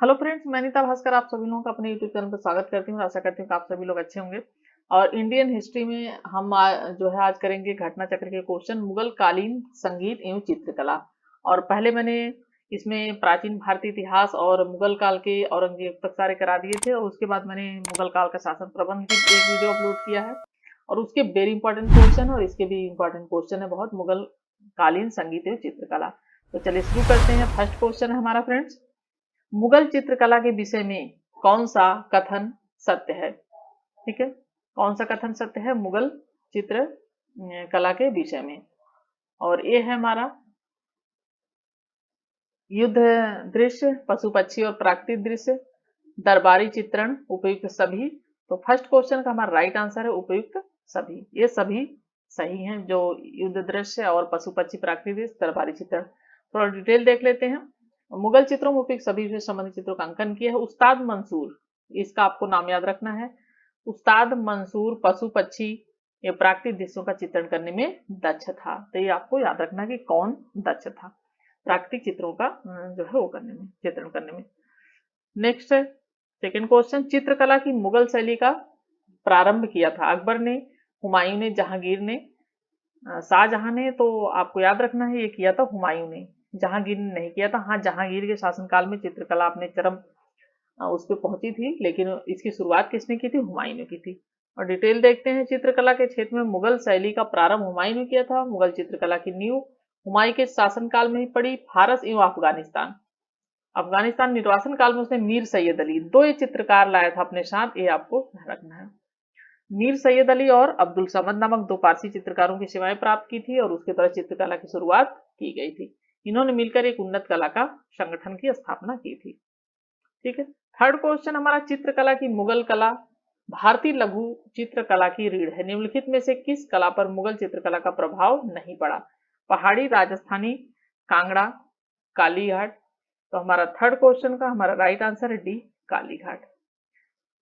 Hello friends, मैं अनीता भास्कर आप सभी लोगों का अपने यूट्यूब चैनल पर स्वागत करती हूँ। आशा करती हूँ कि आप सभी लोग अच्छे होंगे। और इंडियन हिस्ट्री में हम जो है आज करेंगे घटना चक्र के क्वेश्चन, मुगल कालीन संगीत एवं चित्रकला। और पहले मैंने इसमें प्राचीन भारतीय इतिहास और मुगल काल के औरंगजेब तक सारे करा दिए थे, और उसके बाद मैंने मुगल काल का शासन प्रबंध की एक वीडियो अपलोड किया है। और उसके वेरी इंपॉर्टेंट क्वेश्चन और इसके भी इंपॉर्टेंट क्वेश्चन है बहुत, मुगल कालीन संगीत एवं चित्रकला। तो चलिए शुरू करते हैं। फर्स्ट क्वेश्चन है हमारा फ्रेंड्स, मुगल चित्रकला के विषय में कौन सा कथन सत्य है। ठीक है, कौन सा कथन सत्य है मुगल चित्र कला के विषय में। और ये है हमारा युद्ध दृश्य, पशु पक्षी और प्राकृतिक दृश्य, दरबारी चित्रण, उपयुक्त सभी। तो फर्स्ट क्वेश्चन का हमारा राइट आंसर है उपयुक्त सभी। ये सभी सही हैं, जो युद्ध दृश्य और पशु पक्षी, प्राकृतिक दृश्य, दरबारी चित्रण। थोड़ा डिटेल देख लेते हैं। मुगल चित्रों में उपयुक्त सभी से संबंधित चित्रों का अंकन किया है उस्ताद मंसूर। इसका आपको नाम याद रखना है। उस्ताद मंसूर पशु पक्षी या प्राकृतिक दृश्यों का चित्रण करने में दक्ष था। तो ये आपको याद रखना है कि कौन दक्ष था प्राकृतिक चित्रों का जो है वो करने में, चित्रण करने में। नेक्स्ट है सेकेंड क्वेश्चन, चित्रकला की मुगल शैली का प्रारंभ किया था अकबर ने, हुमायूं ने, जहांगीर ने, शाहजहां ने। तो आपको याद रखना है ये किया था हुमायूं ने, जहांगीर ने नहीं किया था। हाँ, जहांगीर के शासनकाल में चित्रकला अपने चरम उस पर पहुंची थी, लेकिन इसकी शुरुआत किसने की थी? हुमायूं ने की थी। और डिटेल देखते हैं। चित्रकला के क्षेत्र में मुगल शैली का प्रारंभ हुमायूं ने किया था। मुगल चित्रकला की नींव हुमायूं के शासनकाल में ही पड़ी। फारस एवं अफगानिस्तान, अफगानिस्तान निर्वासन काल में उसने मीर सैयद अली, दो ये चित्रकार लाया था अपने साथ, ये आपको रखना है। मीर सैयद अली और अब्दुल समद नामक दो पारसी चित्रकारों की सेवाएं प्राप्त की थी और उसके द्वारा चित्रकला की शुरुआत की गई थी। इन्होंने मिलकर एक उन्नत कला का संगठन की स्थापना की थी। ठीक है, थर्ड क्वेश्चन हमारा, चित्रकला की मुगल कला भारतीय लघु चित्रकला की रीढ़ है। निम्नलिखित में से किस कला पर मुगल चित्रकला का प्रभाव नहीं पड़ा? पहाड़ी, राजस्थानी, कांगड़ा, कालीघाट। तो हमारा थर्ड क्वेश्चन का हमारा राइट आंसर है डी, कालीघाट।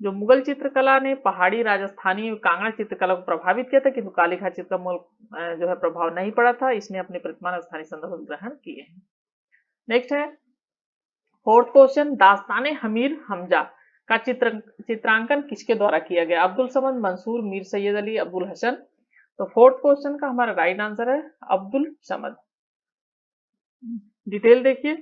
जो मुगल चित्रकला ने पहाड़ी, राजस्थानी और कांगड़ा चित्रकला को प्रभावित किया था, किंतु कालीघाट चित्र का जो है प्रभाव नहीं पड़ा था। इसने अपने प्रतिमान स्थानीय संदर्भ ग्रहण किए हैं। नेक्स्ट है फोर्थ क्वेश्चन, दास्ताने हमीर हमजा का चित्रांकन किसके द्वारा किया गया? अब्दुल समद, मंसूर, मीर सैयद अली, अब्दुल हसन। तो फोर्थ क्वेश्चन का हमारा राइट आंसर है अब्दुल समद। डिटेल देखिए,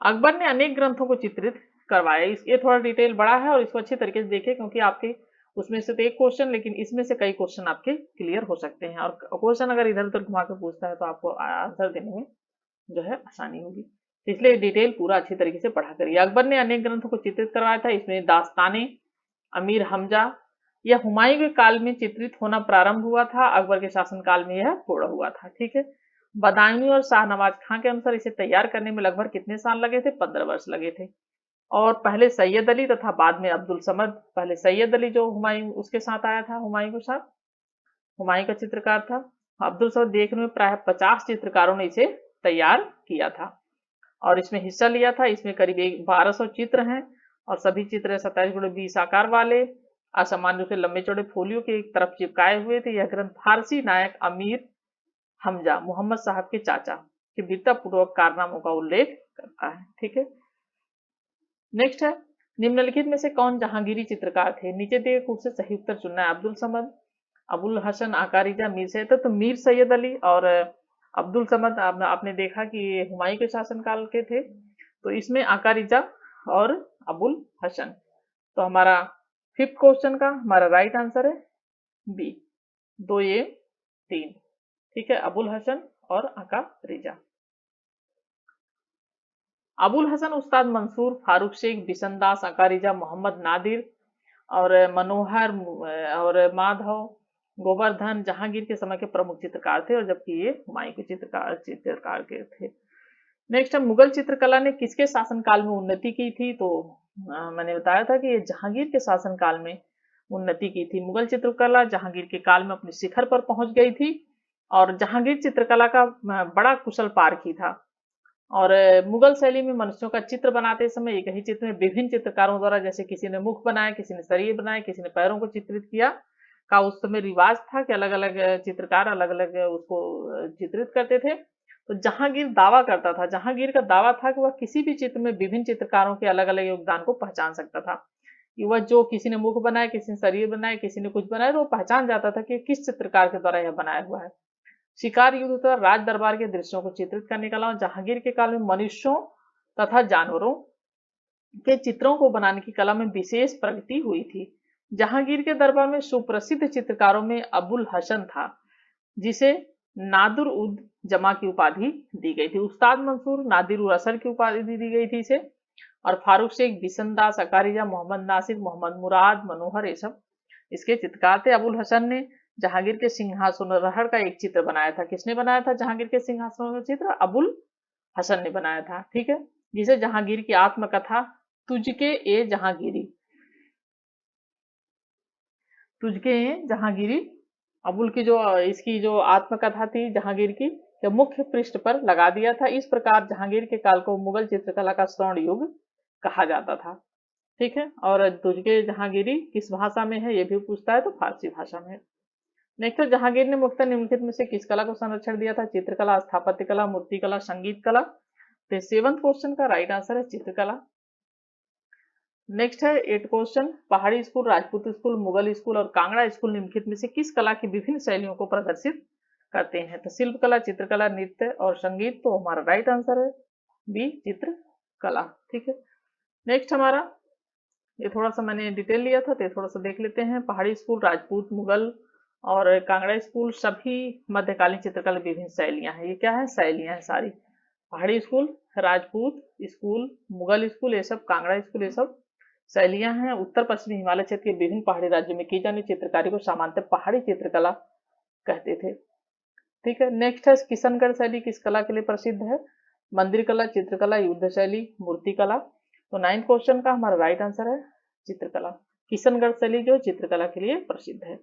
अकबर ने अनेक ग्रंथों को चित्रित करवाया। ये थोड़ा डिटेल बड़ा है और इसको अच्छी तरीके से देखिए, क्योंकि आपके उसमें से तो एक क्वेश्चन, लेकिन इसमें से कई क्वेश्चन आपके क्लियर हो सकते हैं। और क्वेश्चन अगर इधर उधर घुमा के पूछता है तो आपको आंसर देने में जो है आसानी होगी। इसलिए डिटेल पूरा अच्छी तरीके से पढ़ा करिए। अकबर ने अनेक ग्रंथों को चित्रित करवाया था। इसमें दास्ताने अमीर हमजा यह हुमायूं के काल में चित्रित होना प्रारंभ हुआ था, अकबर के शासनकाल में यह पूर्ण हुआ था। ठीक है, बदायूं और शाहनवाज खां के अनुसार इसे तैयार करने में लगभग कितने साल लगे थे? 15 वर्ष लगे थे। और पहले सैयद अली तथा बाद में अब्दुल समद, पहले सैयद अली जो हुमायूं उसके साथ आया था, हुमायूं के साथ, हुमायूं का चित्रकार था। अब्दुल समद देखने में प्राय 50 चित्रकारों ने इसे तैयार किया था और इसमें हिस्सा लिया था। इसमें करीब 1200 चित्र हैं और सभी चित्र 27x20 आकार वाले असामान्य रूप से लंबे चौड़े फोलियो के एक तरफ चिपकाए हुए थे। यह ग्रंथ फारसी नायक अमीर हमजा, मोहम्मद साहब के चाचा, के वीरतापूर्वक कारनामों का उल्लेख करता है। ठीक है, नेक्स्ट है, निम्नलिखित में से कौन जहांगीरी चित्रकार थे? नीचे दिए कुछ से सही उत्तर चुनना है। अब्दुल समद, अबुल हसन, आकारीजा, मीर सैयद। तो मीर सैयद अली और अब्दुल समद आपने देखा कि ये हुमायूं के शासनकाल के थे, तो इसमें आकारीजा और अबुल हसन। तो हमारा फिफ्थ क्वेश्चन का हमारा राइट आंसर है बी, 2 ये 3। ठीक है, अबुल हसन और आकारीजा। अबुल हसन उस्ताद मंसूर, फारूक शेख, बिशनदास, आकारीजा, मोहम्मद नादिर और मनोहर और माधव गोवर्धन जहांगीर के समय के प्रमुख चित्रकार थे, और जबकि ये हुमायूं के चित्रकार के थे। नेक्स्ट, मुगल चित्रकला ने किसके शासनकाल में उन्नति की थी? तो मैंने बताया था कि ये जहांगीर के शासनकाल में उन्नति की थी। मुगल चित्रकला जहांगीर के काल में अपने शिखर पर पहुंच गई थी और जहांगीर चित्रकला का बड़ा कुशल पारखी था। और मुगल शैली में मनुष्यों का चित्र बनाते समय एक ही चित्र में विभिन्न चित्रकारों द्वारा, जैसे किसी ने मुख बनाया, किसी ने शरीर बनाया, किसी ने पैरों को चित्रित किया, का उस समय रिवाज था कि अलग अलग चित्रकार अलग अलग उसको चित्रित करते थे। तो जहांगीर दावा करता था, जहांगीर का दावा था कि वह किसी भी चित्र में विभिन्न चित्रकारों के अलग अलग योगदान को पहचान सकता था। कि वह जो किसी ने मुख बनाया, किसी ने शरीर बनाया, किसी ने कुछ बनाया, तो वो पहचान जाता था कि किस चित्रकार के द्वारा यह बनाया हुआ है। शिकार युद्ध तथा राज दरबार के दृश्यों को चित्रित करने के अलावा जहांगीर के काल में मनुष्यों तथा जानवरों के चित्रों को बनाने की कला में विशेष प्रगति हुई थी। जहांगीर के दरबार में सुप्रसिद्ध चित्रकारों में अबुल हसन था, जिसे नादिर उद जमा की उपाधि दी गई थी। उस्ताद मंसूर नादिर उल असर की उपाधि दी गई थी इसे। और फारूक शेख, बिशनदास अकारिया, मोहम्मद नासिर, मोहम्मद मुराद, मनोहर, ये सब इसके चित्रकार थे। अबुल हसन ने जहांगीर के सिंहासनोहर का एक चित्र बनाया था। किसने बनाया था जहांगीर के सिंहासनोहर का चित्र? अबुल हसन ने बनाया था। ठीक है, जिसे जहांगीर की आत्मकथा तुझके ए जहांगीरी, तुझके ए जहांगीरी, अबुल की जो इसकी जो आत्मकथा थी जहांगीर की, जब मुख्य पृष्ठ पर लगा दिया था। इस प्रकार जहांगीर के काल को मुगल चित्रकला का स्वर्ण युग कहा जाता था। ठीक है, और तुझके जहांगीरी किस भाषा में है ये भी पूछता है, तो फारसी भाषा में है। नेक्स्ट है, जहांगीर ने मुख्यतः निम्नलिखित में से किस कला को संरक्षण दिया था? चित्रकला, स्थापत्य कला, मूर्ति कला, संगीत कला। तो 7th क्वेश्चन का राइट आंसर है चित्रकला। नेक्स्ट है 8 क्वेश्चन, पहाड़ी school, Rajput school, Mughal school और कांगड़ा स्कूल निम्नलिखित में से किस कला की विभिन्न शैलियों को प्रदर्शित करते हैं? तो शिल्प कला, चित्रकला, नृत्य और संगीत। तो हमारा राइट आंसर है बी, चित्रकला। ठीक है, नेक्स्ट हमारा, ये थोड़ा सा मैंने डिटेल लिया था तो थोड़ा सा देख लेते हैं। पहाड़ी स्कूल, राजपूत, मुगल और कांगड़ा स्कूल सभी मध्यकालीन चित्रकला विभिन्न शैलियां हैं। ये क्या है? शैलियां हैं सारी। पहाड़ी school, Rajput school, Mughal school, ये सब कांगड़ा स्कूल, ये सब शैलियां हैं। उत्तर पश्चिमी हिमालय क्षेत्र के विभिन्न पहाड़ी राज्यों में की जाने चित्रकारी को सामान्यतः पहाड़ी चित्रकला कहते थे। ठीक है, नेक्स्ट है किशनगढ़ शैली किस कला के लिए प्रसिद्ध है? मंदिर कला, चित्रकला, युद्ध शैली, मूर्ति कला। तो 9th क्वेश्चन का हमारा राइट आंसर है चित्रकला। किशनगढ़ शैली जो चित्रकला के लिए प्रसिद्ध है।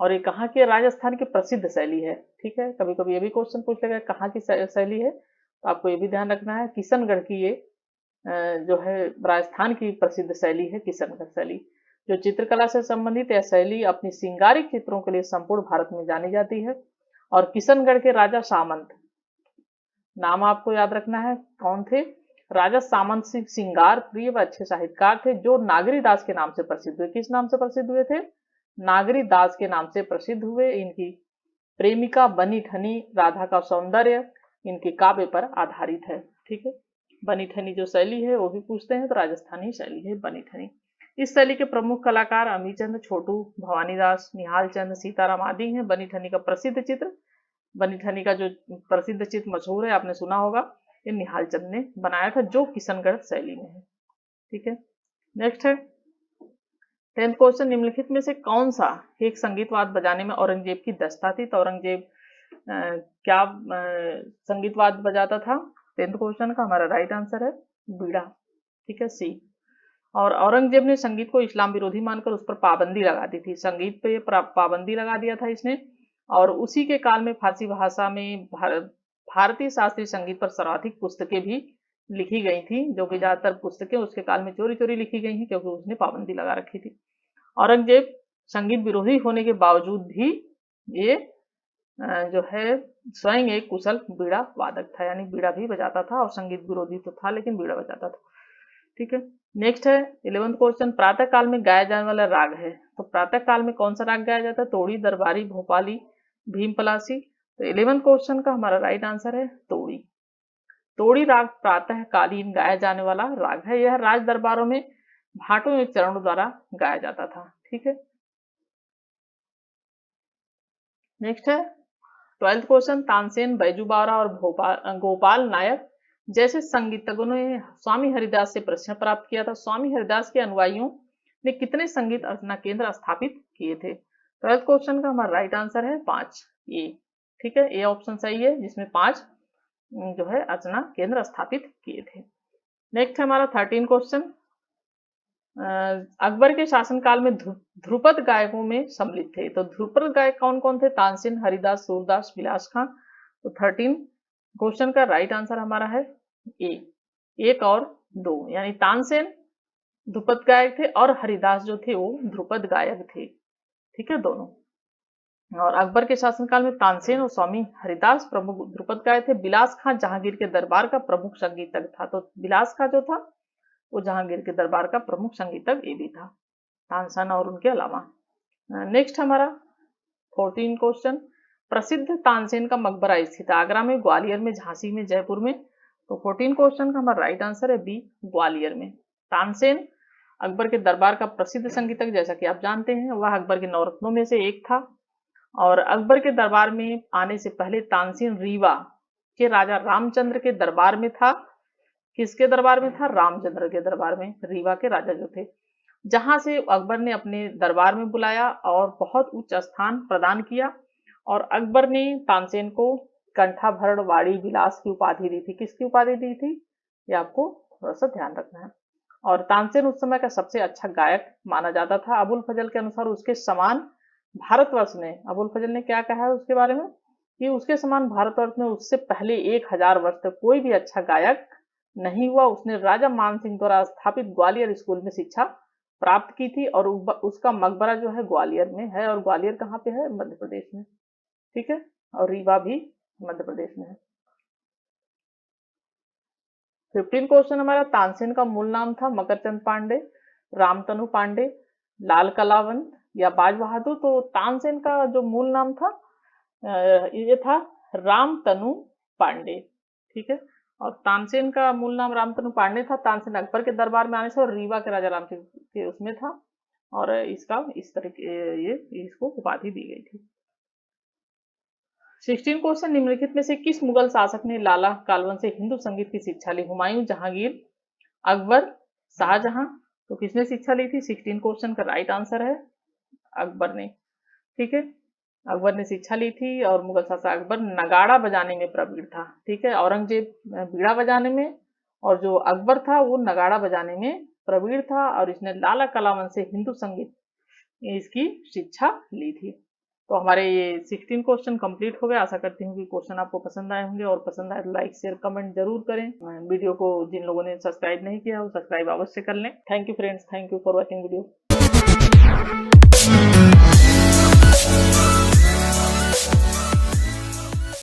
और ये कहाँ की? राजस्थान की प्रसिद्ध शैली है। ठीक है, कभी कभी ये भी क्वेश्चन पूछ लेगा कहाँ की शैली है, तो आपको ये भी ध्यान रखना है। किशनगढ़ की ये जो है राजस्थान की प्रसिद्ध शैली है किशनगढ़ शैली। जो चित्रकला से संबंधित यह शैली अपनी श्रृंगारिक चित्रों के लिए संपूर्ण भारत में जानी जाती है। और किशनगढ़ के राजा सामंत, नाम आपको याद रखना है कौन थे? राजा सामंत सिंह श्रृंगार प्रिय व अच्छे साहित्यकार थे, जो नागरी दास के नाम से प्रसिद्ध हुए। किस नाम से प्रसिद्ध हुए थे? नागरी दास के नाम से प्रसिद्ध हुए। इनकी प्रेमिका बनी ठनी राधा का सौंदर्य इनके काव्य पर आधारित है। ठीक है, बनी ठनी जो शैली है वो भी पूछते हैं, तो राजस्थानी शैली है बनी ठनी। इस शैली के प्रमुख कलाकार अमीचंद, छोटू, भवानीदास, निहाल चंद, सीताराम आदि हैं। बनी ठनी का प्रसिद्ध चित्र, बनी ठनी का जो प्रसिद्ध चित्र मशहूर है आपने सुना होगा, ये निहाल चंद ने बनाया था, जो किशनगढ़ शैली में है। ठीक है, नेक्स्ट है 10th क्वेश्चन, निम्नलिखित में से कौन सा एक संगीत वाद्य बजाने में औरंगजेब की दक्षता थी? तो औरंगजेब क्या संगीत वाद्य बजाता था? 10th क्वेश्चन का हमारा राइट आंसर है बीड़ा। ठीक है, सी। और औरंगजेब ने संगीत को इस्लाम विरोधी मानकर उस पर पाबंदी लगा दी थी। संगीत पे पाबंदी लगा दिया था इसने। और उसी के काल में फारसी भाषा में भारतीय शास्त्रीय संगीत पर सर्वाधिक पुस्तकें भी लिखी गई थी, जो कि ज्यादातर पुस्तकें उसके काल में चोरी चोरी लिखी गई हैं, क्योंकि उसने पाबंदी लगा रखी थी। औरंगजेब संगीत विरोधी होने के बावजूद भी ये जो है स्वयं एक कुशल बीड़ा वादक था, यानी बीड़ा भी बजाता था, और संगीत विरोधी तो था लेकिन बीड़ा बजाता था। ठीक है, नेक्स्ट है 11th क्वेश्चन, प्रातः काल में गाया जाने वाला राग है। तो प्रातः काल में कौन सा राग गाया जाता है? तोड़ी, दरबारी, भोपाली, भीम पलासी। तो 11th क्वेश्चन का हमारा राइट आंसर है तोड़ी। तोड़ी राग प्रातः कालीन गाया जाने वाला राग है। यह राज दरबारों में भाटों एवं चरणों द्वारा गाया जाता था। ठीक है, नेक्स्ट है 12th क्वेश्चन, तानसेन, बैजू बावरा और गोपाल नायक जैसे संगीतज्ञों ने स्वामी हरिदास से प्रशिक्षण प्राप्त किया था। स्वामी हरिदास के अनुयायियों ने कितने संगीत अर्चना केंद्र स्थापित किए थे? 12th क्वेश्चन का हमारा राइट आंसर है 5, ए। ठीक है, ए ऑप्शन सही है, जिसमें 5 जो है अर्चना केंद्र स्थापित किए थे। नेक्स्ट हमारा 13 क्वेश्चन, अकबर के शासनकाल में ध्रुपद गायकों में सम्मिलित थे। तो ध्रुपद गायक कौन कौन थे? तानसेन, हरिदास, सूरदास, बिलास खां। तो 13 क्वेश्चन का राइट आंसर हमारा है ए, 1 और 2, यानी तानसेन ध्रुपद गायक थे और हरिदास जो थे वो ध्रुपद गायक थे। ठीक है, दोनों। और अकबर के शासनकाल में तानसेन और स्वामी हरिदास प्रमुख ध्रुपद गाए थे। बिलास खां जहांगीर के दरबार का प्रमुख संगीतज्ञ था। तो बिलास खां जो था वो जहांगीर के दरबार का प्रमुख संगीतज्ञ ये भी था, तानसेन और उनके अलावा। नेक्स्ट हमारा 14 क्वेश्चन, प्रसिद्ध तानसेन का मकबरा स्थित है आगरा में, ग्वालियर में, झांसी में, जयपुर में। तो 14 क्वेश्चन का हमारा राइट आंसर है बी, ग्वालियर में। तानसेन अकबर के दरबार का प्रसिद्ध संगीतज्ञ, जैसा कि आप जानते हैं, वह अकबर के नवरत्नों में से एक था। और अकबर के दरबार में आने से पहले तानसेन रीवा के राजा रामचंद्र के दरबार में था। किसके दरबार में था? रामचंद्र के दरबार में, रीवा के राजा जो थे, जहां से अकबर ने अपने दरबार में बुलाया और बहुत उच्च स्थान प्रदान किया। और अकबर ने तानसेन को कंठाभरण वाड़ी विलास की उपाधि दी थी। किसकी उपाधि दी थी? ये आपको थोड़ा सा ध्यान रखना है। और तानसेन उस समय का सबसे अच्छा गायक माना जाता था। अबुल फजल के अनुसार उसके समान भारतवर्ष में, अबुल फजल ने क्या कहा है उसके बारे में कि उसके समान भारतवर्ष में उससे पहले 1000 वर्ष तक कोई भी अच्छा गायक नहीं हुआ। उसने राजा मान सिंह द्वारा स्थापित ग्वालियर स्कूल में शिक्षा प्राप्त की थी। और उसका मकबरा जो है ग्वालियर में है। और ग्वालियर कहाँ पे है? मध्य प्रदेश में, ठीक है। और रीवा भी मध्य प्रदेश में है। 15 क्वेश्चन हमारा, तानसेन का मूल नाम था मकरचंद पांडे, रामतनु पांडे, लाल कलावंत या बाज बहादुर। तो तानसेन का जो मूल नाम था ये था रामतनु पांडे, ठीक है। और तानसेन का मूल नाम रामतनु पांडे था। तानसेन अकबर के दरबार में आने से और रीवा के राजा रामचंद्र के उसमें था। और इसका इस तरह ये इसको उपाधि दी गई थी। 16 क्वेश्चन, निम्नलिखित में से किस मुगल शासक ने लाला कालवन से हिंदू संगीत की शिक्षा ली? हुमायूं, जहांगीर, अकबर, शाहजहां। तो किसने शिक्षा ली थी? 16 क्वेश्चन का राइट आंसर है अकबर ने, ठीक है। अकबर ने शिक्षा ली थी। और मुगल शासक अकबर नगाड़ा बजाने में प्रवीण था, ठीक है। औरंगजेब बीड़ा बजाने में, और जो अकबर था वो नगाड़ा बजाने में प्रवीण था। और इसने लाला कलावन से हिंदू संगीत इसकी शिक्षा ली थी। तो हमारे ये 16 क्वेश्चन कंप्लीट हो गए। आशा करती हूँ कि क्वेश्चन आपको पसंद आए होंगे, और पसंद आए तो लाइक शेयर कमेंट जरूर करें। वीडियो को जिन लोगों ने सब्सक्राइब नहीं किया वो सब्सक्राइब अवश्य कर लें। Thank you friends, thank you for watching video.